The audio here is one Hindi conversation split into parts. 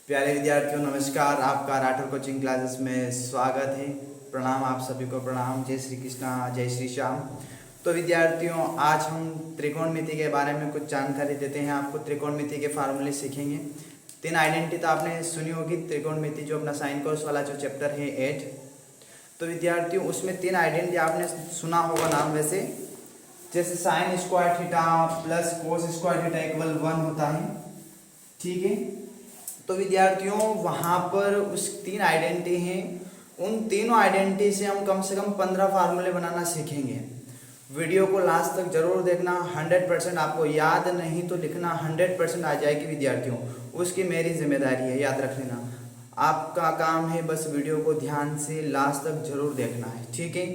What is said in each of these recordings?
प्यारे विद्यार्थियों नमस्कार। आपका राठौर कोचिंग क्लासेस में स्वागत है। प्रणाम, आप सभी को प्रणाम। जय श्री कृष्णा, जय श्री श्याम। तो विद्यार्थियों, आज हम त्रिकोणमिति के बारे में कुछ जानकारी देते हैं। आपको त्रिकोणमिति के फार्मूले सीखेंगे। 3 आइडेंटिटी तो आपने सुनी होगी। त्रिकोणमिति जो अपना साइन कोस वाला जो चैप्टर है 8, तो विद्यार्थियों उसमें 3 आइडेंटिटी आपने सुना होगा नाम वैसे, जैसे sign square theta plus cos square theta equal 1 होता है। ठीक है, तो विद्यार्थियों वहाँ पर उस 3 आइडेंटिटी हैं। उन तीनों आइडेंटिटी से हम कम से कम 15 फार्मूले बनाना सीखेंगे। वीडियो को लास्ट तक जरूर देखना। 100% आपको याद नहीं तो लिखना 100% आ जाएगी विद्यार्थियों, उसकी मेरी जिम्मेदारी है, याद रख लेना। आपका काम है बस वीडियो को ध्यान से लास्ट तक जरूर देखना है, ठीक है,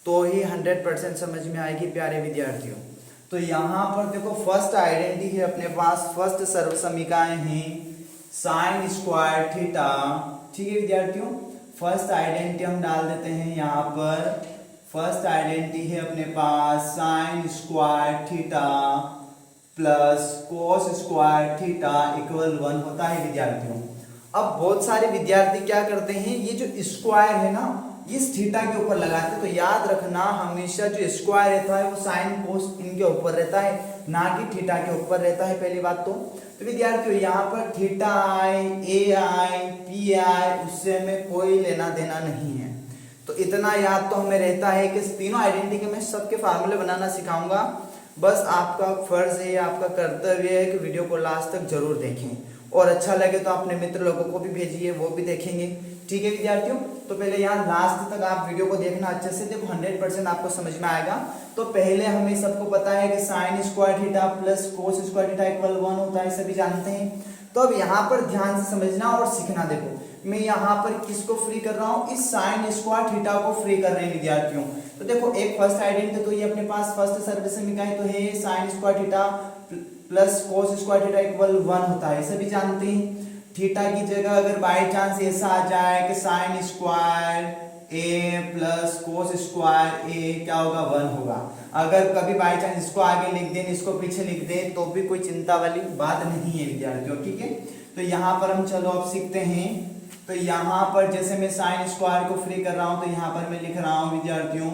तो ही 100% समझ में आएगी प्यारे विद्यार्थियों। तो यहाँ पर देखो फर्स्ट आइडेंटिटी है अपने पास, फर्स्ट सर्वसमीकाएं हैं साइन स्क्वायर थीटा। ठीक है विद्यार्थियों, फर्स्ट आइडेंटिटी हम डाल देते हैं यहाँ पर। फर्स्ट आइडेंटिटी है अपने पास sine square theta plus cos square theta equal 1 होता है विद्यार्थियों। अब बहुत सारे विद्यार्थी क्या करते हैं, ये जो स्क्वायर है ना इस थीटा के ऊपर लगाते हैं। तो याद रखना हमेशा जो स्क्वायर रहता है वो साइन कोस इनके ऊपर रहता है, ना कि थीटा के ऊपर रहता है। पहली बात तो विद्यार्थियों यहाँ पर theta I, A I, P I, उससे हमें कोई लेना देना नहीं है। तो इतना याद तो हमें रहता है कि तीनों आइडेंटिटी के मैं सबके फार्मूले बनाना सिखाऊंगा। बस आपका फर्ज है, आपका कर्तव्य है कि वीडियो को लास्ट तक जरूर देखें, और अच्छा लगे तो अपने मित्र लोगों को भी भेजिए, वो भी देखेंगे। ठीक है विद्यार्थियों, तो पहले यहाँ लास्ट तक आप वीडियो को देखना अच्छे से, देखो 100% आपको समझ में आएगा। तो पहले हमें सबको पता है कि sign square theta plus cos square theta equal 1 होता है, सभी जानते हैं। तो अब यहाँ पर ध्यान से समझना और सीखना। देखो मैं यहाँ पर किसको फ्री कर रहा हूँ, इस साइन स्क्वायर थीटा को फ्री कर रहे हैं विद्यार्थियों। तो देखो एक फर्स्ट आइडेंटिटी तो ये अपने पास फर्स्ट सर्वसमीकाएं तो है sign square theta plus cos square theta equal 1 होता है, सभी जानते हैं। थीटा की जगह अगर बाय चांस ऐसा आ जाए कि साइन स्क्वायर ए प्लस कोस स्क्वायर ए क्या होगा, 1 होगा। अगर कभी बाय चांस इसको आगे लिख दें, इसको पीछे लिख दें, तो भी कोई चिंता वाली बात नहीं है विद्यार्थियों। ठीक है, तो यहाँ पर हम चलो अब सीखते हैं। तो यहाँ पर जैसे मैं साइन स्क्वायर को फ्री कर रहा हूँ, तो यहाँ पर मैं लिख रहा हूँ विद्यार्थियों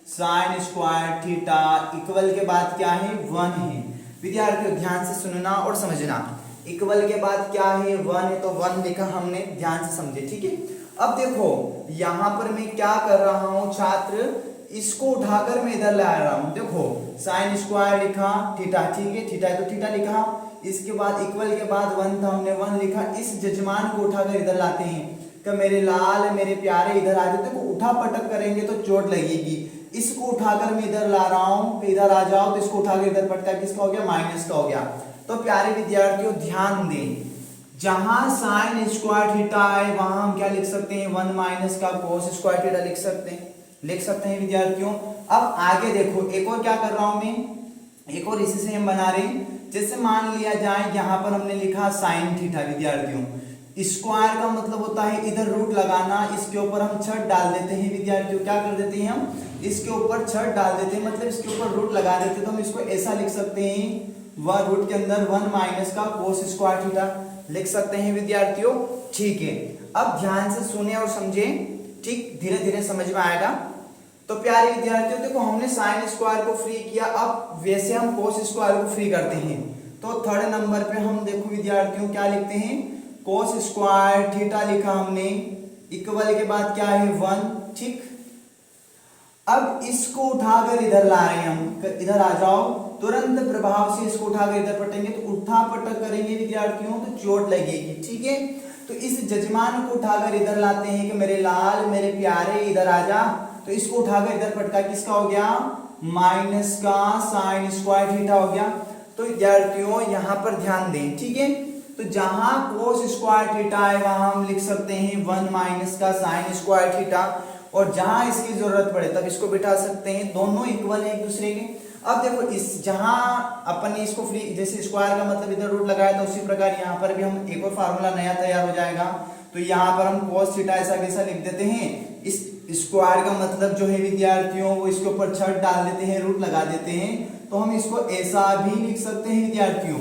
साइन स्क्वायर थीटा इक्वल के बाद क्या है, 1 है। विद्यार्थियों ध्यान से सुनना और समझना, इक्वल के बाद क्या है, 1 है, तो 1 लिखा हमने, ध्यान से समझे। ठीक है, अब देखो यहाँ पर मैं क्या कर रहा हूँ छात्र, इसको उठाकर मैं इधर ला रहा हूँ। देखो साइन स्क्वायर लिखा थीटा, ठीक है, थीटा तो थीटा लिखा, इसके बाद इक्वल के बाद 1 था, हमने 1 लिखा। इस जजमान को उठाकर इधर लाते हैं कि मेरे लाल मेरे प्यारे इधर आ जाते। देखो उठा पटक करेंगे तो चोट लगेगी। इसको उठाकर मैं इधर ला रहा हूँ, इधर आ जाओ, तो इसको उठाकर इधर पटका, किसका हो गया, माइनस का हो गया। तो प्यारे विद्यार्थियों ध्यान दें, जहां साइन स्क्वायर थीटा है वहां हम क्या लिख सकते हैं, 1 माइनस का कोस स्क्वायर थीटा लिख सकते हैं विद्यार्थियों। अब आगे देखो एक और क्या कर रहा हूं मैं, एक और इसी से हम बना रहे हैं। जैसे मान लिया जाए यहाँ पर हमने लिखा साइन थीटा विद्यार्थियों, स्क्वायर का मतलब होता है इधर रूट लगाना, इसके ऊपर हम छठ डाल देते हैं विद्यार्थियों। क्या कर देते हैं हम, इसके ऊपर छठ डाल देते हैं, मतलब इसके ऊपर रूट लगा देते हैं। तो हम इसको ऐसा लिख सकते हैं, वह रूट के अंदर 1 माइनस का कोस स्क्वायर थीटा लिख सकते हैं विद्यार्थियों। ठीक है, अब ध्यान से सुने और समझे, ठीक, धीरे धीरे समझ में आएगा। तो प्यारे विद्यार्थियों देखो हमने साइन स्क्वायर को फ्री किया, अब वैसे हम कोस स्क्वायर को फ्री करते हैं। तो थर्ड नंबर पे हम देखो विद्यार्थियों क्या लिखते हैं, कोस स्क्वायर थीटा लिखा हमने, इक्वल के बाद क्या है, 1। ठीक, अब इसको उठाकर इधर ला रहे हैं हम, इधर आ जाओ, तुरंत प्रभाव से इसको उठाकर इधर पटेंगे, तो उठा पटक करेंगे विद्यार्थियों तो चोट लगेगी। ठीक है, तो इस जजमान को उठाकर इधर लाते हैं कि मेरे लाल मेरे प्यारे इधर आ जा, तो इसको उठाकर इधर पटका, किसका हो गया, माइनस का साइन स्क्वायर थीटा हो गया। तो विद्यार्थियों यहाँ पर ध्यान दें, ठीक है, तो जहां कोस स्क्वायर थीटा है वहां हम लिख सकते हैं 1 माइनस का साइन स्क्वायर थीटा, और जहां इसकी जरूरत पड़े तब इसको बिठा सकते हैं, दोनों इक्वल है एक दूसरे के। अब देखो इस जहां अपन ने इसको फ्री, जैसे स्क्वायर का मतलब इधर रूट लगाया था, उसी प्रकार यहाँ पर भी हम एक और फार्मूला नया तैयार हो जाएगा। तो यहाँ पर हम कोस थीटा ऐसा कैसा लिख देते हैं, इस स्क्वायर का मतलब जो है विद्यार्थियों वो इसके ऊपर छठ डाल देते हैं, रूट लगा देते हैं, तो हम इसको ऐसा भी लिख सकते हैं विद्यार्थियों।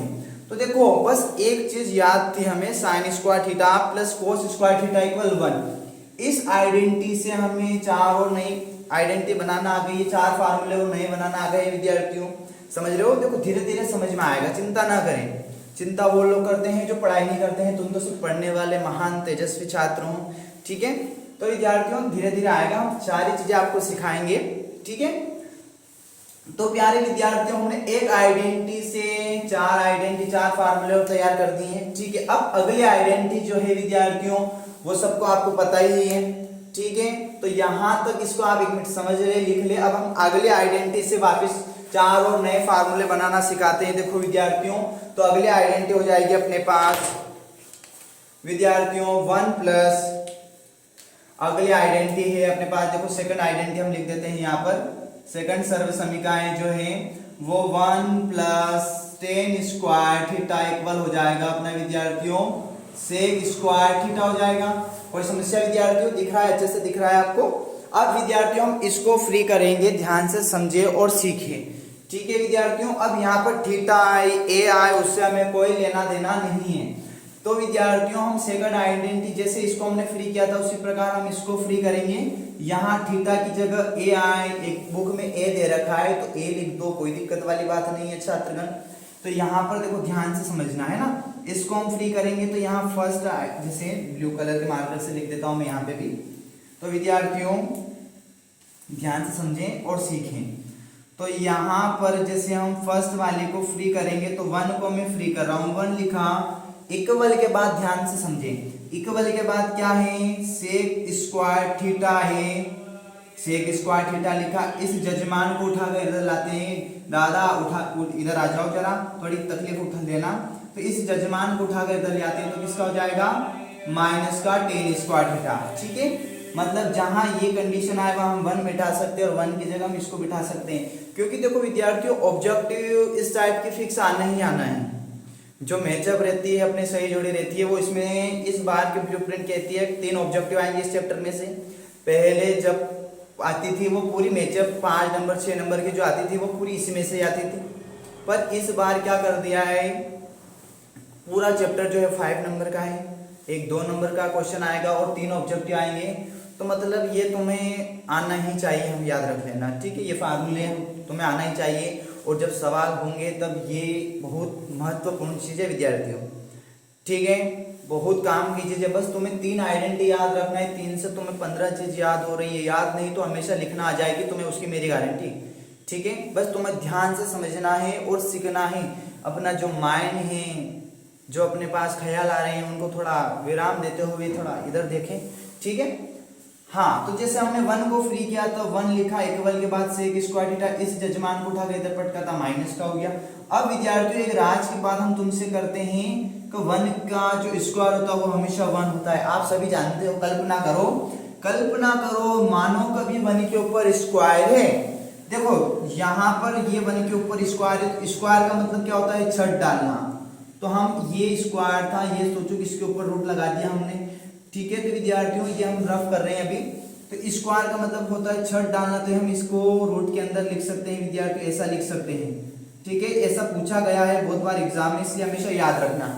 तो देखो बस एक चीज याद थी हमें, sign square theta plus cos square theta equal 1। इस आइडेंटिटी से हमें चार और नई आइडेंटिटी बनाना आ गई, चार फार्मूले और नए बनाना आ गए विद्यार्थियों, समझ रहे हो। देखो धीरे धीरे समझ में आएगा, चिंता ना करें। चिंता वो लोग करते हैं जो पढ़ाई नहीं करते हैं, तुम तो सिर्फ पढ़ने वाले महान तेजस्वी छात्र हो, ठीक है। तो विद्यार्थियों धीरे धीरे आएगा, सारी चीजें आपको सिखाएंगे, ठीक है। तो प्यारे विद्यार्थियों हमने एक आइडेंटिटी से चार फार्मूले तैयार कर दिए हैं, ठीक है। अब अगली आइडेंटिटी जो है विद्यार्थियों वो सबको आपको पता ही है, ठीक है। तो यहां तक इसको आप एक मिनट समझ ले, लिख ले। अब हम अगले आइडेंटिटी से वापस चार और नए फार्मूले बनाना सिखाते हैं। देखो विद्यार्थियों, तो अगली आइडेंटिटी हो जाएगी अपने पास विद्यार्थियों 1 प्लस, अगली आइडेंटिटी है अपने पास, देखो सेकंड आइडेंटिटी हम लिख देते हैं यहाँ पर। सेकंड सर्व समीकरण जो है वो 1 plus ten square theta equal हो जाएगा अपना विद्यार्थियों सेक स्क्वायर थीटा हो जाएगा। कोई समस्या विद्यार्थियों, दिख रहा है, अच्छे से दिख रहा है आपको। अब विद्यार्थियों हम इसको फ्री करेंगे, ध्यान से समझे और सीखिए, ठीक है विद्यार्थियों। अब यहाँ पर थीटा आई ए आई उससे हमें कोई लेना देना नहीं है। तो विद्यार्थियों हम सेकंड आइडेंटिटी जैसे इसको हमने फ्री किया था उसी प्रकार हम इसको फ्री करेंगे। यहाँ थीटा की जगह ए आई, एक बुक में ए दे रखा है तो ए लिख दो, कोई दिक्कत वाली बात नहीं है छात्रगण। तो यहाँ पर देखो ध्यान से समझना है ना, इसको हम फ्री करेंगे तो यहाँ फर्स्ट जैसे ब्लू कलर के मार्कर से लिख देता हूँ मैं यहाँ पे भी। तो विद्यार्थियों ध्यान से समझें और सीखें। तो यहाँ पर जैसे हम फर्स्ट वाले को फ्री करेंगे तो 1 को मैं फ्री कर रहा हूँ, 1 लिखा, इक्वल के बाद ध्यान से समझें, इक्वल के बाद क्या है सेक स्क्वायर थीटा है, सेक स्क्वायर थीटा लिखा। इस जजमान को उठाकर इधर लाते हैं, दादा इधर आ जाओ जरा, थोड़ी तकलीफ उठा लेना। तो इस जजमान को उठाकर इधर ले आते हैं तो किसका हो जाएगा माइनस का टेन स्क्वायर थीटा, ठीक है। मतलब जहां ये कंडीशन आए वहां हम 1 बिठा सकते हैं और 1 की जगह हम इसको बिठा सकते हैं, क्योंकि देखो विद्यार्थियों ऑब्जेक्टिव इस टाइप की फिक्स आना ही आना है। जो मैचअप रहती है अपने सही जोड़ी रहती है वो इसमें इस बार के ब्लूप्रिंट कहती है 3 ऑब्जेक्टिव आएंगे इस चैप्टर में से। पहले जब आती थी वो पूरी मैचअप 5 नंबर 6 नंबर की जो आती थी वो पूरी इसी में से आती थी, पर इस बार क्या कर दिया है पूरा चैप्टर जो है 5 नंबर का है, एक 2 नंबर का क्वेश्चन आएगा और 3 ऑब्जेक्टिव आएंगे। तो मतलब ये तुम्हें आना ही चाहिए, हम याद रख लेना, ठीक है। ये फार्मूले तुम्हें आना ही चाहिए और जब सवाल होंगे तब ये बहुत महत्वपूर्ण चीज़ है विद्यार्थियों, ठीक है। बहुत काम की चीज़ है, बस तुम्हें 3 आइडेंटिटी याद रखना है, 3 से तुम्हें 15 चीज़ याद हो रही है, याद नहीं तो हमेशा लिखना आ जाएगी तुम्हें, उसकी मेरी गारंटी, ठीक है। बस तुम्हें ध्यान से समझना है और सीखना है। अपना जो माइंड है, जो अपने पास ख्याल आ रहे हैं उनको थोड़ा विराम देते हुए थोड़ा इधर देखें, ठीक है। हाँ, तो जैसे हमने 1 को फ्री किया तो 1 लिखा, इक्वल के बाद सेक स्क्वायर थीटा, इस जजमान को उठा के इधर पटका था माइनस का हो गया। अब विद्यार्थियों एक राज की बात हम तुमसे करते हैं कि 1 का जो स्क्वायर होता है वो हमेशा 1 होता है, आप सभी जानते हो। कल्पना करो, कल्पना करो मानो कभी 1 के ऊपर स्क्वायर है। देखो यहाँ पर ये 1 के ऊपर स्क्वायर है, स्क्वायर का मतलब क्या होता है छठ डालना। तो हम ये स्क्वायर था, ये सोचो कि इसके ऊपर रूट लगा दिया हमने, ठीक है। तो विद्यार्थियों ये हम रफ कर रहे हैं अभी। तो स्क्वायर का मतलब होता है छठ डालना, तो हम इसको रूट के अंदर लिख सकते हैं विद्यार्थियों, ऐसा लिख सकते हैं, ठीक है। ऐसा पूछा गया है बहुत बार एग्जाम में, इसलिए हमेशा याद रखना।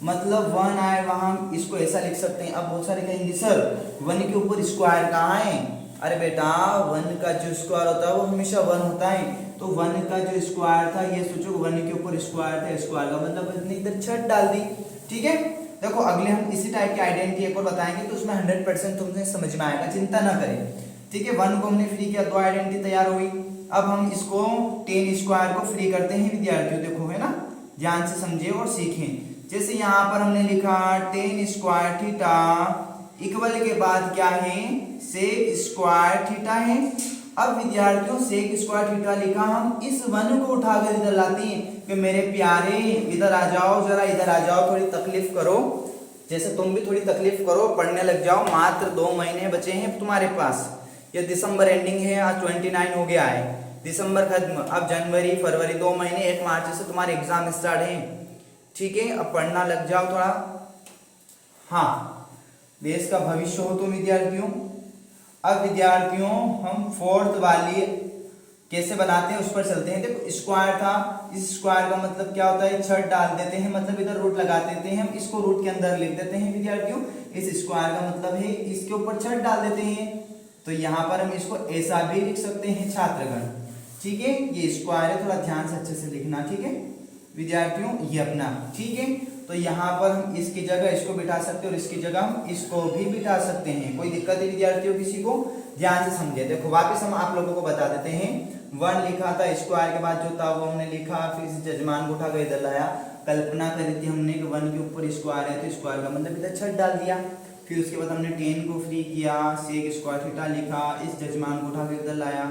मतलब 1 आए वहां हम इसको ऐसा लिख सकते हैं। अब बहुत सारे कहेंगे सर 1 के ऊपर स्क्वायर कहाँ है? अरे बेटा 1 का जो स्क्वायर होता है वो हमेशा 1 होता है। तो 1 का जो स्क्वायर था ये सोचो 1 के ऊपर स्क्वायर था, स्क्वायर का मतलब हमने इधर छठ डाल दी, ठीक है। देखो अगले हम इसी टाइप की आइडेंटिटी एक और बताएंगे तो उसमें 100% तुमसे समझ में आएगा, चिंता ना करें, ठीक है। 1 को हमने फ्री किया, 2 आइडेंटिटी तैयार हुई। अब हम इसको 10 स्क्वायर को फ्री करते हैं विद्यार्थियों, देखो है ना, ध्यान से समझे और सीखें। जैसे यहाँ पर हमने लिखा 10 स्क्वायर थीटा इक्वल के बाद क्या है सेक स्क्वायर थीटा है। अब विद्यार्थियों सेक स्क्वायर थीटा लिखा, हम इस 1 को उठाकर इधर लाते हैं कि मेरे प्यारे इधर आ जाओ, जरा इधर आ जाओ, थोड़ी तकलीफ करो, जैसे तुम भी थोड़ी तकलीफ करो, पढ़ने लग जाओ। मात्र 2 महीने बचे हैं तुम्हारे पास, ये दिसंबर एंडिंग है, आज 29 हो गया है, दिसंबर खत्म, अब जनवरी फरवरी 2 महीने, 1 मार्च से तुम्हारे एग्जाम स्टार्ट है, ठीक है। अब पढ़ना लग जाओ थोड़ा, हाँ देश का भविष्य हो तुम विद्यार्थियों। अब विद्यार्थियों हम 4th वाली कैसे बनाते हैं उस पर चलते हैं। देखो स्क्वायर था, इस स्क्वायर का मतलब क्या होता है, छत डाल देते हैं, मतलब इधर रूट लगा देते हैं, हम इसको रूट के अंदर लिख देते हैं विद्यार्थियों। इस स्क्वायर का मतलब है इसके ऊपर छत डाल देते हैं, तो यहाँ पर हम इसको ऐसा भी लिख सकते हैं छात्रगण, ठीक है। ये स्क्वायर है, थोड़ा ध्यान से अच्छे से लिखना, ठीक है विद्यार्थियों, ये अपना, ठीक है। तो यहाँ पर हम इसकी जगह इसको बिठा सकते हैं और इसकी जगह हम इसको भी बिठा सकते हैं। कोई दिक्कत है विद्यार्थियों किसी को? ध्यान से समझे। देखो वापस हम आप लोगों को बता देते हैं, 1 लिखा था, स्क्वायर के बाद जो था वो हमने लिखा, फिर इस जजमान को उठा कर इधर लाया, कल्पना करी थी हमने कि 1 के ऊपर स्क्वायर है तो स्क्वायर का मतलब इधर छत डाल दिया। फिर उसके बाद हमने 10 को फ्री किया, सेक स्क्वायर थीटा लिखा, इस जजमान को उठा कर इधर लाया,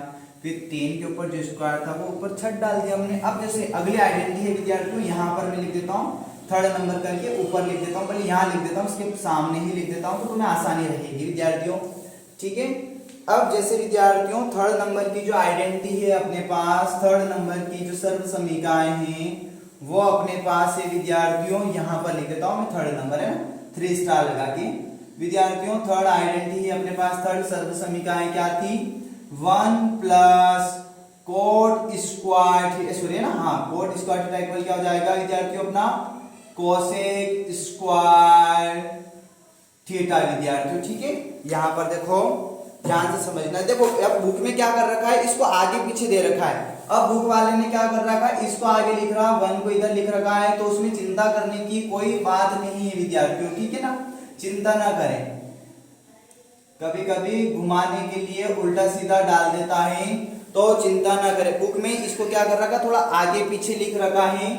फिर 10 के ऊपर जो स्क्वायर था वो ऊपर छत डाल दिया हमने। अब जैसे अगली आइडेंटिटी है विद्यार्थियों, यहाँ पर मैं लिख देता हूँ थर्ड नंबर करके, ऊपर लिख देता हूँ, पहले यहाँ लिख देता हूँ, इसके सामने ही लिख देता हूँ, तो तुम्हें आसानी रहेगी विद्यार्थियों, ठीक है। अब जैसे विद्यार्थियों थर्ड नंबर की जो आइडेंटिटी है अपने पास, थर्ड नंबर की जो सर्व समीकाएं हैं वो अपने पास है विद्यार्थियों, यहाँ पर लिख देता हूँ मैं, थर्ड नंबर है ना, 3 स्टार लगा के विद्यार्थियों। थर्ड आइडेंटिटी है अपने पास, थर्ड सर्व समीकाएं क्या थी, 1 प्लस कोट स्क्वायर, सॉरी ना, हाँ कोट स्क्वायर थीटा इक्वल क्या हो जाएगा विद्यार्थियों अपना, कोसेक स्क्वायर थीटा विद्यार्थियों, ठीक है। यहाँ पर देखो ध्यान से समझना, देखो अब बुक में क्या कर रखा है, इसको आगे पीछे दे रखा है। अब बुक वाले ने क्या कर रखा है, इसको आगे लिख रहा, 1 को इधर लिख रखा है, तो उसमें चिंता करने की कोई बात नहीं है विद्यार्थियों, ठीक है ना, चिंता ना करें। कभी कभी घुमाने के लिए उल्टा सीधा डाल देता है, तो चिंता ना करें। बुक में इसको क्या कर रखा है, थोड़ा आगे पीछे लिख रखा है।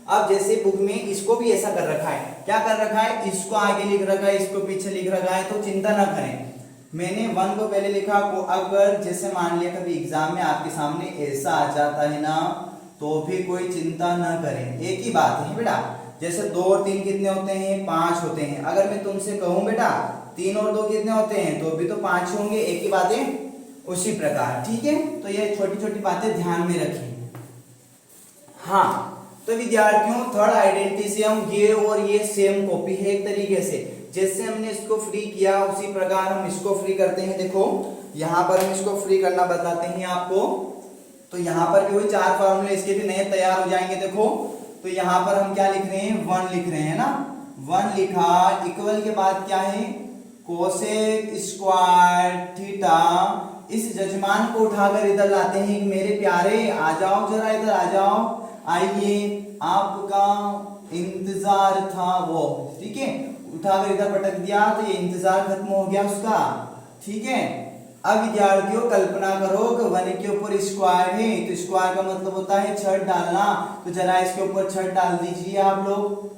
अब जैसे बुक में इसको भी ऐसा कर रखा है, क्या कर रखा है, इसको आगे लिख रखा है, इसको पीछे लिख रखा है, तो चिंता ना करें। मैंने 1 को पहले लिखा, को अगर जैसे मान लिया कभी एग्जाम में आपके सामने ऐसा आ जाता है ना, तो भी कोई चिंता ना करें। एक ही बात है बेटा, जैसे 2 और 3 कितने होते हैं, 5 होते हैं। अगर मैं तुमसे कहूं बेटा 3 और 2 कितने होते हैं, तो भी तो 5 होंगे, एक ही बात है, उसी प्रकार, ठीक है। तो ये छोटी छोटी बातें ध्यान में रखें। हाँ तो विद्यार्थियों थर्ड आइडेंटिटी से हम ये और ये सेम कॉपी है एक तरीके से, जैसे हमने इसको फ्री किया उसी प्रकार हम इसको फ्री करते हैं। देखो यहाँ पर हम इसको फ्री करना बताते हैं आपको, तो यहाँ पर भी वही 4 फॉर्मूले इसके भी नए तैयार हो जाएंगे। देखो तो यहाँ पर हम क्या लिख रहे हैं, 1 लिख रहे हैं ना, 1 लिखा, इक्वल के बाद क्या है, कोसेक स्क्वायर थीटा। इस जजमान को उठाकर इधर लाते हैं, मेरे प्यारे आ जाओ जरा इधर आ जाओ, आइए आपका इंतजार था वो, ठीक है, उठाकर इधर पटक दिया तो ये इंतजार खत्म हो गया उसका, ठीक है। अब विद्यार्थियों कल्पना करो कि 1 के ऊपर स्क्वायर है, तो स्क्वायर का मतलब होता है छत डालना, तो जरा इसके ऊपर छत डाल दीजिए आप लोग,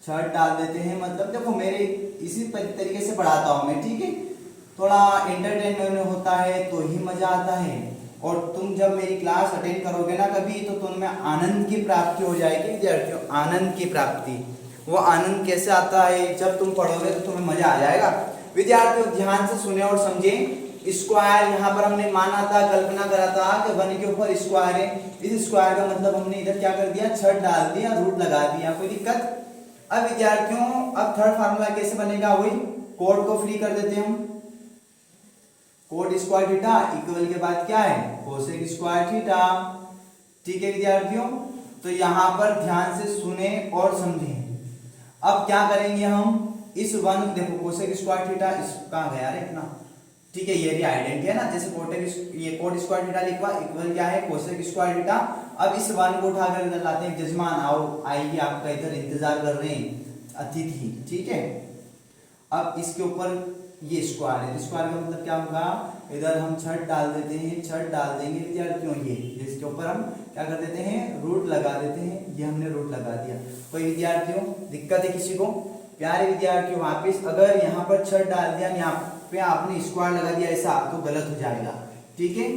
छत डाल देते हैं। मतलब देखो मेरे इसी तरीके से पढ़ाता हूं मैं, ठीक है, थोड़ा एंटरटेनमेंट होता है तो ही मजा आता है, और तुम जब मेरी क्लास अटेंड करोगे ना कभी, तो तुम्हें आनंद की प्राप्ति हो जाएगी विद्यार्थियों, आनंद की प्राप्ति। वो आनंद कैसे आता है, जब तुम पढ़ोगे तो तुम्हें मजा आ जाएगा विद्यार्थियों। ध्यान से सुने और समझे। स्क्वायर यहाँ पर हमने माना था, कल्पना करा था कि 1 के ऊपर स्क्वायर है, इस स्क्वायर का मतलब हमने इधर क्या कर दिया, छत डाल दिया, रूट लगा दिया, कोई दिक्कत। अब विद्यार्थियों अब थर्ड फार्मूला कैसे बनेगा, वही कोड को फ्री कर देते हैं हम, कोट स्क्वायर थीटा इक्वल के बाद क्या है, कोसेक स्क्वायर थीटा, ठीक है विद्यार्थियों। तो यहाँ पर ध्यान से सुने और समझें। अब क्या करेंगे हम, इस 1 देखो कोसेक स्क्वायर थीटा, इस कहाँ गया रे इतना, ठीक है, ये भी आइडेंटिटी है ना, जैसे ये कोट स्क्वायर थीटा लिखवा, इक्वल क्या है, कोसेक स्क्वायर थीटा। अब इस 1 को उठाकर इधर लाते हैं, जजमान आओ, आइए आपका इधर इंतजार कर रहे हैं अतिथि, ठीक है। अब इसके ऊपर ये स्क्वायर है, स्क्वायर का मतलब क्या होगा, इधर हम छत डाल देते हैं, छत डाल देंगे विद्यार्थियों, ये इसके ऊपर हम क्या कर देते हैं, रूट लगा देते हैं, ये हमने रूट लगा दिया। कोई विद्यार्थियों दिक्कत है किसी को, प्यारे विद्यार्थियों वापिस अगर यहाँ पर छत डाल दिया, यहाँ पे आपने स्क्वायर लगा दिया ऐसा, तो गलत हो जाएगा, ठीक है।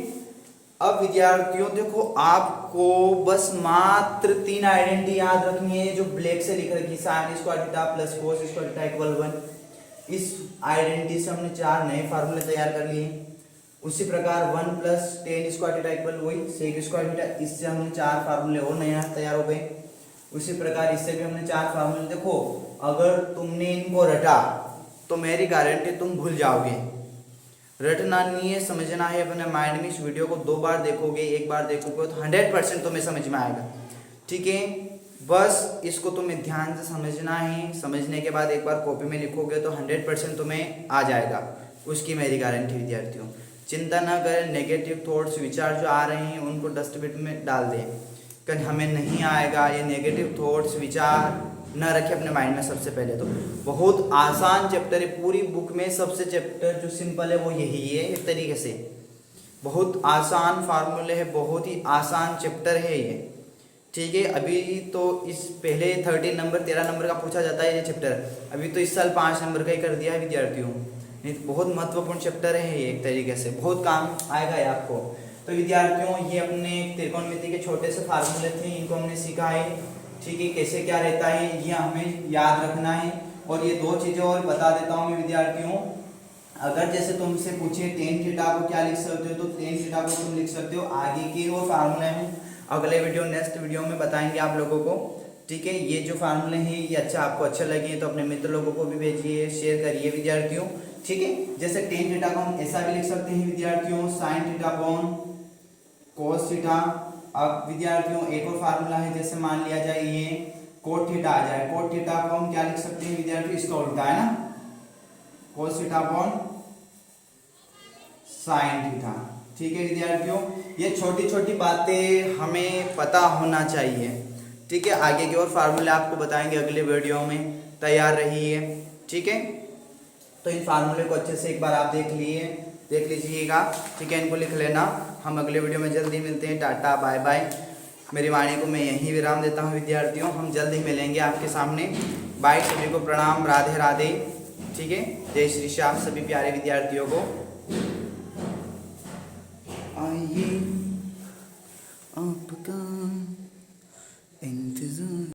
अब विद्यार्थियों देखो आपको बस मात्र 3 आइडेंटिटी याद रखनी है, जो ब्लैक से लिख रखी, sign square theta plus cos square theta equal 1। इस आइडेंटिटी से हमने 4 नए फार्मूले तैयार कर लिए। उसी प्रकार 1 plus ten square theta equal वही सेक स्क्वायर थीटा, इससे हमने 4 फार्मूले और नया तैयार हो गए। उसी प्रकार इससे भी हमने 4 फार्मूले। देखो अगर तुमने इनको रटा तो मेरी गारंटी तुम भूल जाओगे, रटना नहीं है, समझना है अपने माइंड में। इस वीडियो को 2 बार देखोगे, 1 बार देखोगे तो 100% तुम्हें समझ में आएगा। ठीक है, बस इसको तुम्हें ध्यान से समझना है। समझने के बाद एक बार कॉपी में लिखोगे तो 100% तुम्हें आ जाएगा, उसकी मेरी गारंटी विद्यार्थियों। चिंता ना करें, नेगेटिव थॉट्स विचार जो आ रहे हैं उनको डस्टबिन में डाल दें, कहीं हमें नहीं आएगा। ये नेगेटिव थॉट्स विचार न रखें अपने माइंड में। सबसे पहले तो बहुत आसान चैप्टर है, पूरी बुक में सबसे चैप्टर जो सिंपल है वो यही है। एक तरीके से बहुत आसान फार्मूले है, बहुत ही आसान चैप्टर है ये। ठीक है, अभी तो इस पहले 13 नंबर 13 नंबर का पूछा जाता है ये चैप्टर, अभी तो इस साल 5 नंबर का ही कर दिया है विद्यार्थियों। नहीं तो बहुत महत्वपूर्ण चैप्टर है ये, एक तरीके से बहुत काम आएगा ये आपको। तो विद्यार्थियों, ये अपने त्रिकोणमिति के छोटे से फार्मूले थे, इनको हमने सीखा है। ठीक है, कैसे क्या रहता है ये हमें याद रखना है। और ये 2 चीज़ें और बता देता हूँ मैं विद्यार्थियों। अगर जैसे तुमसे पूछे टेन थीटा को क्या लिख सकते हो, तो टेन थीटा को तुम लिख सकते हो आगे की वो फार्मूले में अगले वीडियो नेक्स्ट वीडियो में बताएंगे आप लोगों को। ठीक है, ये जो फार्मूले हैं ये आपको अच्छे लगे तो अपने मित्र लोगों को भी भेजिए, शेयर करिए विद्यार्थियों। ठीक है, जैसे टेन थीटा को हम ऐसा भी लिख सकते हैं विद्यार्थियों, sine theta upon cos theta. अब विद्यार्थियों एक और फार्मूला है, जैसे मान लिया जाए ये कोट थीटा आ जाए, कोट थीटा को हम क्या लिख सकते हैं विद्यार्थियों, इसका उल्टा है ना, cos theta upon sine theta. ठीक है विद्यार्थियों, ये छोटी छोटी बातें हमें पता होना चाहिए। ठीक है, आगे के और फार्मूले आपको बताएंगे अगले वीडियो में, तैयार रहिए। ठीक है, तो इन फार्मूले को अच्छे से एक बार आप देख लीजिएगा। ठीक है, इनको लिख लेना। हम अगले वीडियो में जल्दी मिलते हैं। Tata bye bye. मेरी वाणी को मैं यहीं विराम देता हूँ विद्यार्थियों, हम जल्दी मिलेंगे आपके सामने। बाय, सभी को प्रणाम, राधे राधे। ठीक है, जय श्री श्याम सभी प्यारे विद्यार्थियों को। आइए आपका इंतजार।